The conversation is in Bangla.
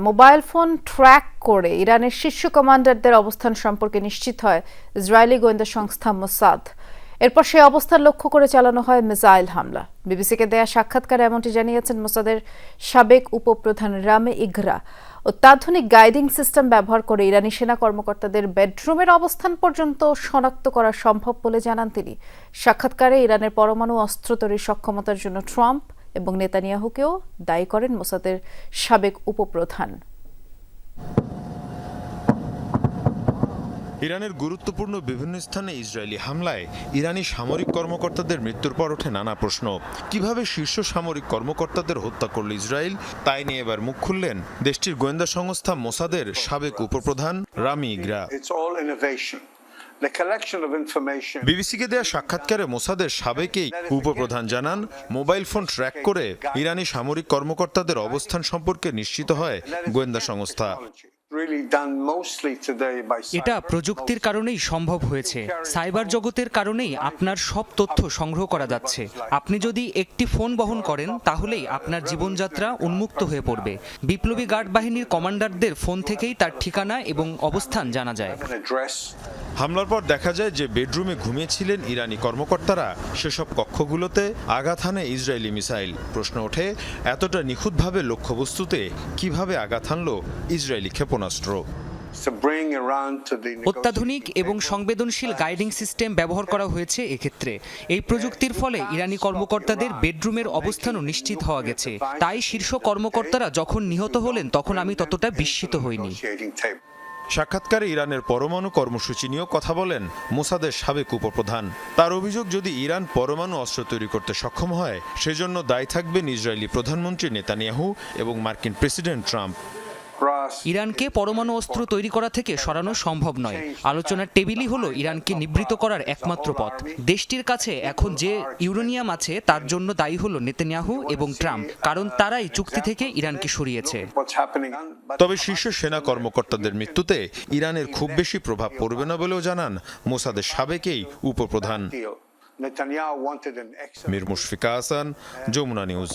মোবাইল ফোন ট্র্যাক করে ইরানের শীর্ষ কমান্ডারদের অবস্থান সম্পর্কে নিশ্চিত হয় ইসরায়েলি গোয়েন্দা সংস্থা মোসাদ। এরপর সেই অবস্থান লক্ষ্য করে চালানো হয় মিসাইল হামলা। বিবিসিকে দেয়া সাক্ষাৎকারে এমনটি জানিয়েছেন মোসাদের সাবেক উপপ্রধান রামে ইঘরা। অত্যাধুনিক গাইডিং সিস্টেম ব্যবহার করে ইরানি সেনা কর্মকর্তাদের বেডরুমের অবস্থান পর্যন্ত শনাক্ত করা সম্ভব বলে জানান তিনি। সাক্ষাৎকারে ইরানের পরমাণু অস্ত্র তৈরির সক্ষমতার জন্য ট্রাম্প এবং নেতানিয়াহুকেও দায়ী করেন মোসাদের সাবেক উপপ্রধান। ইরানের গুরুত্বপূর্ণ বিভিন্ন স্থানে ইসরায়েলি হামলায় ইরানি সামরিক কর্মকর্তাদের মৃত্যুর পর ওঠে নানা প্রশ্ন। কিভাবে শীর্ষ সামরিক কর্মকর্তাদের হত্যা করল ইসরায়েল, তাই নিয়ে এবার মুখ খুললেন দেশটির গোয়েন্দা সংস্থা মোসাদের সাবেক উপপ্রধান রামি ইঘরা। বিবিসিকে দেয়া সাক্ষাৎকারে মোসাদের সাবেক এই উপপ্রধান জানান, মোবাইল ফোন ট্র্যাক করে ইরানি সামরিক কর্মকর্তাদের অবস্থান সম্পর্কে নিশ্চিত হয় গোয়েন্দা সংস্থা। এটা প্রযুক্তির কারণেই সম্ভব হয়েছে। সাইবার জগতের কারণেই আপনার সব তথ্য সংগ্রহ করা যাচ্ছে। আপনি যদি একটি ফোন বহন করেন তাহলেই আপনার জীবনযাত্রা উন্মুক্ত হয়ে পড়বে। বিপ্লবী গার্ড বাহিনীর কমান্ডারদের ফোন থেকেই তার ঠিকানা এবং অবস্থান জানা যায়। হামলার পর দেখা যায় যে বেডরুমে ঘুমিয়েছিলেন ইরানি কর্মকর্তারা, সেসব কক্ষগুলোতে আঘাত হানে ইসরায়েলি মিসাইল। প্রশ্ন ওঠে, এতটা নিখুঁতভাবে লক্ষ্যবস্তুতে কিভাবে আঘাত হানল ইসরায়েলি ক্ষেপণাস্ত্র? অত্যাধুনিক এবং সংবেদনশীল গাইডিং সিস্টেম ব্যবহার করা হয়েছে এক্ষেত্রে। এই প্রযুক্তির ফলে ইরানি কর্মকর্তাদের বেডরুমের অবস্থানও নিশ্চিত হওয়া গেছে। তাই শীর্ষ কর্মকর্তারা যখন নিহত হলেন তখন আমি ততটা বিস্মিত হইনি। সাক্ষাৎকারে ইরানের পরমাণু কর্মসূচি নিয়েও কথা বলেন মোসাদের সাবেক উপপ্রধান। তার অভিযোগ, যদি ইরান পরমাণু অস্ত্র তৈরি করতে সক্ষম হয়, সেজন্য দায়ী থাকবেন ইসরায়েলি প্রধানমন্ত্রী নেতানিয়াহু এবং মার্কিন প্রেসিডেন্ট ট্রাম্প। ইরানকে পরমাণু অস্ত্র তৈরি করা থেকে সরানো সম্ভব নয়। আলোচনার টেবিলই হলো ইরানকে নিবৃত করার একমাত্র পথ। দেশটির কাছে এখন যে ইউরেনিয়াম আছে তার জন্য দায়ী হলো নেতানিয়াহু এবং ট্রাম্প, কারণ তারাই চুক্তি থেকে ইরানকে সরিয়েছে। তবে শীর্ষ সেনা কর্মকর্তাদের মৃত্যুতে ইরানের খুব বেশি প্রভাব পড়বে না বলেও জানান মোসাদের সাবেক এই উপপ্রধান। মীর মুশফিকা হাসান, যমুনা নিউজ।